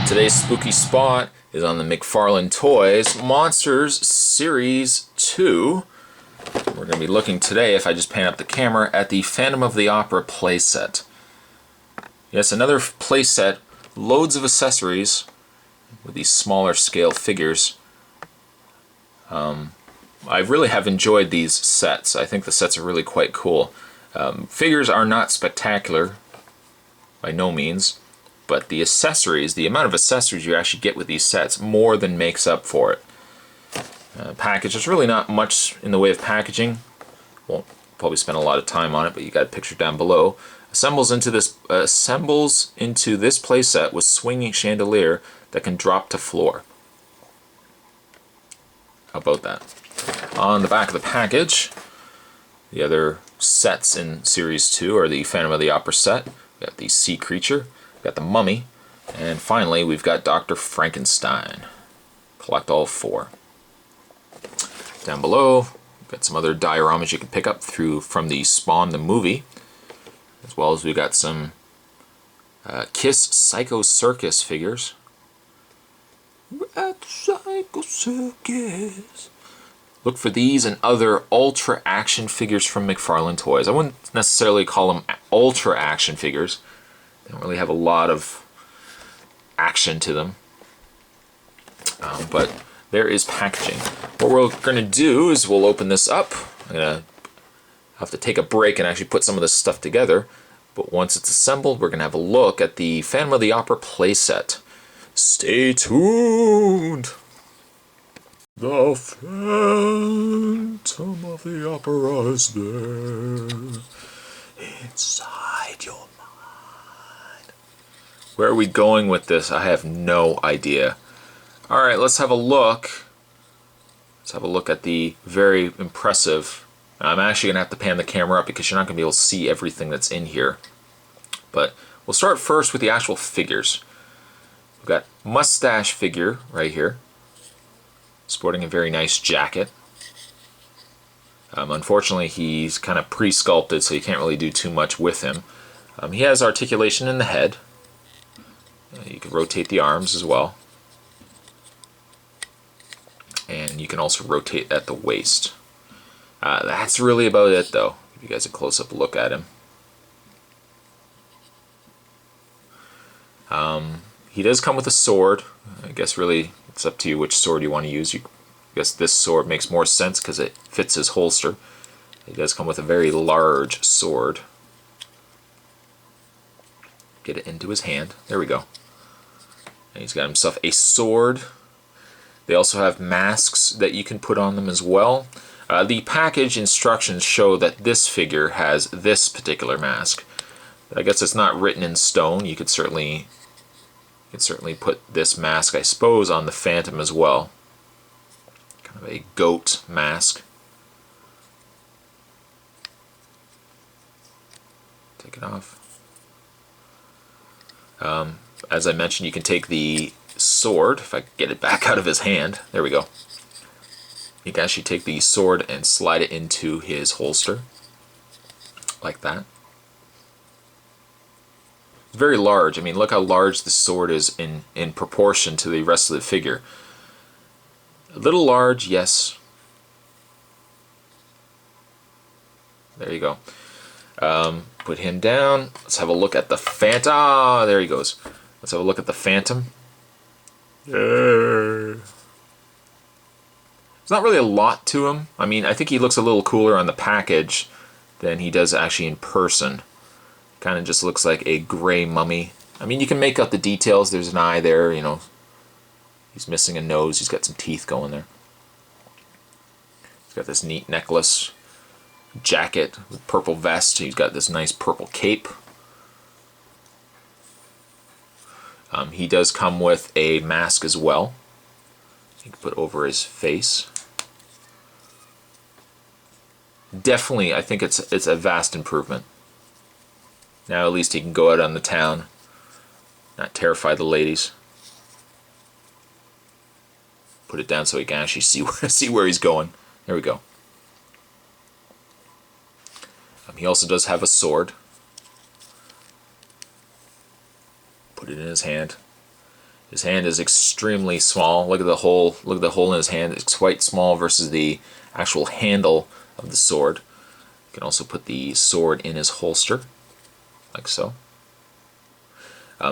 Today's spooky spot is on the McFarlane Toys Monsters Series 2. We're going to be looking today, if I just pan up the camera, at the Phantom of the Opera playset. Yes, another playset, loads of accessories with these smaller scale figures. I really have enjoyed these sets. I think the sets are really quite cool. Figures are not spectacular, by no means, but the accessories, the amount of accessories you actually get with these sets, more than makes up for it. Package, there's really not much in the way of packaging. Won't probably spend a lot of time on it, but you got a picture down below. Assembles into this playset with swinging chandelier that can drop to floor. How about that? On the back of the package, the other sets in Series 2 are the Phantom of the Opera set. We got the Sea Creature, we got the Mummy, and finally we've got Dr. Frankenstein. Collect all 4. Down below, we've got some other dioramas you can pick up from the Spawn the movie, as well as we got some Kiss Psycho Circus figures. We're at the Psycho Circus. Look for these and other ultra action figures from McFarlane Toys. I wouldn't necessarily call them ultra action figures. They don't really have a lot of action to them. But there is packaging. What we're going to do is we'll open this up. I'm going to have to take a break and actually put some of this stuff together. But once it's assembled, we're going to have a look at the Phantom of the Opera playset. Stay tuned! The Phantom of the Opera is there, inside your mind. Where are we going with this? I have no idea. Alright, let's have a look. Let's have a look at the very impressive... I'm actually going to have to pan the camera up because you're not going to be able to see everything that's in here. But we'll start first with the actual figures. We've got Mustache figure right here, sporting a very nice jacket. Unfortunately, he's kind of pre-sculpted, so you can't really do too much with him. He has articulation in the head. You can rotate the arms as well. And you can also rotate at the waist. That's really about it, though. Give you guys a close-up look at him. He does come with a sword. I guess really it's up to you which sword you want to use. I guess this sword makes more sense because it fits his holster. He does come with a very large sword. Get it into his hand. There we go. And he's got himself a sword. They also have masks that you can put on them as well. The package instructions show that this figure has this particular mask. I guess it's not written in stone. You could certainly put this mask, I suppose, on the Phantom as well. Kind of a goat mask. Take it off. As I mentioned, you can take the sword, if I can get it back out of his hand. There we go. You can actually take the sword and slide it into his holster. Like that. It's very large. I mean, look how large the sword is in proportion to the rest of the figure. A little large, yes. There you go. Put him down. Let's have a look at the Phantom. Ah, there he goes. Let's have a look at the Phantom. There's not really a lot to him. I mean, I think he looks a little cooler on the package than he does actually in person. Kind of just looks like a gray mummy. I mean, you can make out the details. There's an eye there, you know. He's missing a nose. He's got some teeth going there. He's got this neat necklace, jacket with purple vest. He's got this nice purple cape. He does come with a mask as well. You can put over his face. Definitely, I think it's a vast improvement. Now at least he can go out on the town, not terrify the ladies. Put it down so he can actually see where he's going. There we go. He also does have a sword. Put it in his hand. His hand is extremely small. Look at the hole. Look at the hole in his hand. It's quite small versus the actual handle of the sword. You can also put the sword in his holster, like so.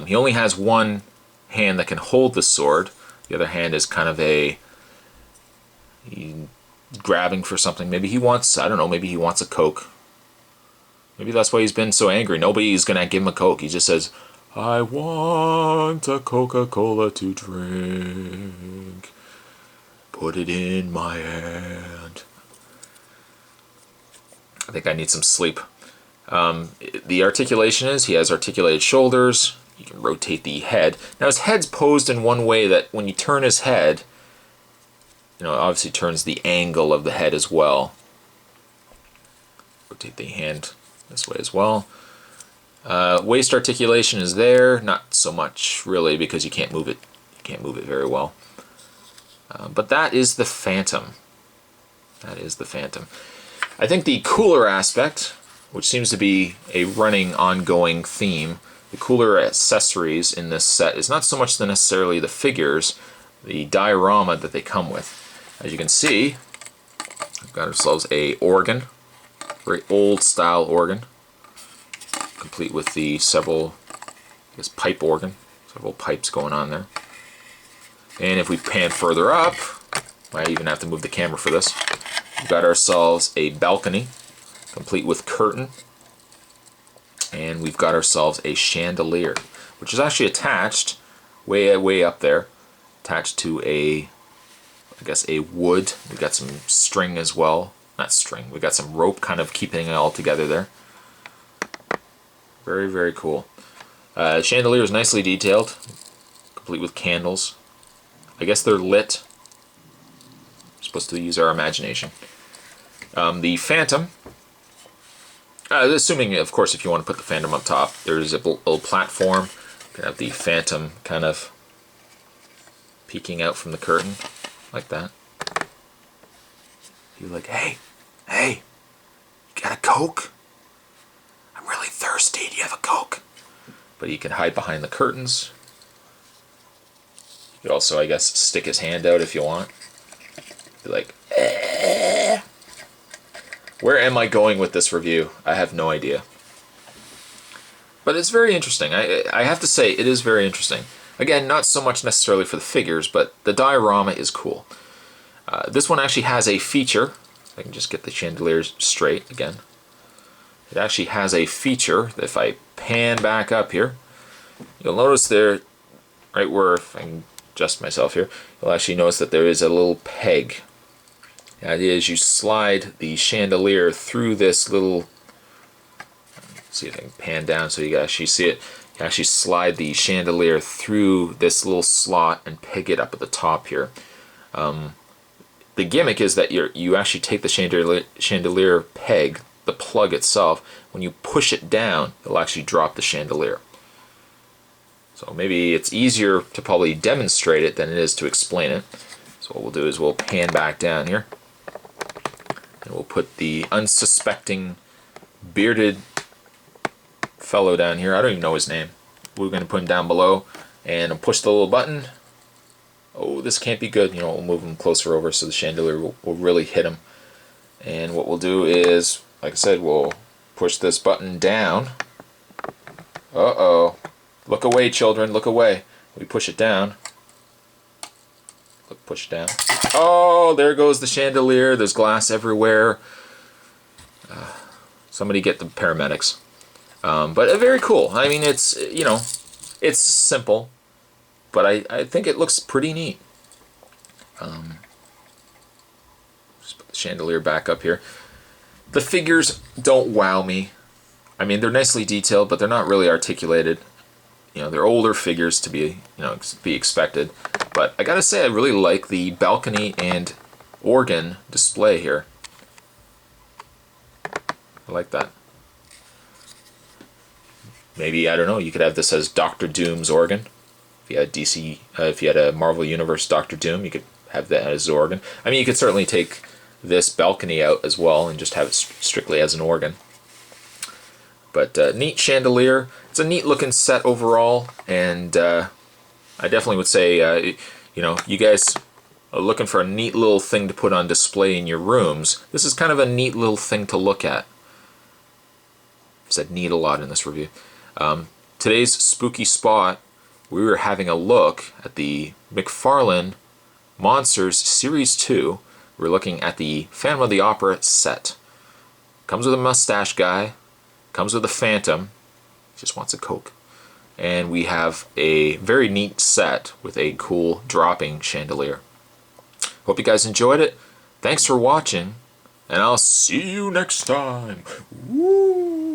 He only has one hand that can hold the sword. The other hand is kind of grabbing for something. Maybe he wants, I don't know, maybe he wants a Coke. Maybe that's why he's been so angry. Nobody's going to give him a Coke. He just says, I want a Coca-Cola to drink. Put it in my hand. I think I need some sleep. The articulation is, he has articulated shoulders. You can rotate the head. Now his head's posed in one way that when you turn his head, it obviously turns the angle of the head as well. Rotate the hand this way as well. Waist articulation is there, not so much really because you can't move it. You can't move it very well. But that is the Phantom. That is the Phantom. I think the cooler aspect, which seems to be a running, ongoing theme, the cooler accessories in this set is not so much necessarily the figures, the diorama that they come with. As you can see, we've got ourselves a organ, very old style organ, complete with the several, pipe organ, several pipes going on there. And if we pan further up, might even have to move the camera for this, we've got ourselves a balcony, complete with curtain. And we've got ourselves a chandelier, which is actually attached way up there, attached to a wood. We've got some string as well. Not string, we've got some rope kind of keeping it all together there. Very, very cool. Chandelier is nicely detailed, complete with candles. I guess they're lit. We're supposed to use our imagination. The Phantom, assuming, of course, if you want to put the Phantom up top, there's a little platform. You can have the Phantom kind of peeking out from the curtain, like that. You're like, hey, you got a Coke? I'm really thirsty, do you have a Coke? But he can hide behind the curtains. You could also, I guess, stick his hand out if you want. Be like, eh. Where am I going with this review? I have no idea. But it's very interesting. I have to say, it is very interesting. Again, not so much necessarily for the figures, but the diorama is cool. This one actually has a feature. I can just get the chandeliers straight again. It actually has a feature that if I pan back up here, you'll notice there, right where, if I can adjust myself here, you'll actually notice that there is a little peg. The idea is you slide the chandelier through this little, let's see if I can pan down so you can actually see it. You actually slide the chandelier through this little slot and peg it up at the top here. The gimmick is that you actually take the chandelier peg, the plug itself, when you push it down, it'll actually drop the chandelier. So maybe it's easier to probably demonstrate it than it is to explain it. So what we'll do is we'll pan back down here. And we'll put the unsuspecting bearded fellow down here. I don't even know his name. We're going to put him down below and I'll push the little button. Oh, this can't be good. We'll move him closer over so the chandelier will really hit him. And what we'll do is, like I said, we'll push this button down. Uh-oh. Look away, children. Look away. We push it down. Look, push it down. Oh, there goes the chandelier. There's glass everywhere. Somebody get the paramedics. But very cool. I mean, it's, it's simple, but I think it looks pretty neat. Just put the chandelier back up here. The figures don't wow me. I mean, they're nicely detailed, but they're not really articulated. They're older figures to be, be expected. But I gotta say, I really like the balcony and organ display here. I like that. Maybe, I don't know, you could have this as Doctor Doom's organ. If you had if you had a Marvel Universe Doctor Doom, you could have that as organ. I mean, you could certainly take this balcony out as well and just have it strictly as an organ. But neat chandelier. It's a neat looking set overall, and I definitely would say, you know, you guys are looking for a neat little thing to put on display in your rooms. This is kind of a neat little thing to look at. I've said neat a lot in this review. Today's spooky spot, we were having a look at the McFarlane Monsters Series 2. We're looking at the Phantom of the Opera set. Comes with a mustache guy, comes with a phantom, just wants a Coke. And we have a very neat set with a cool dropping chandelier. Hope you guys enjoyed it. Thanks for watching, and I'll see you next time. Woo!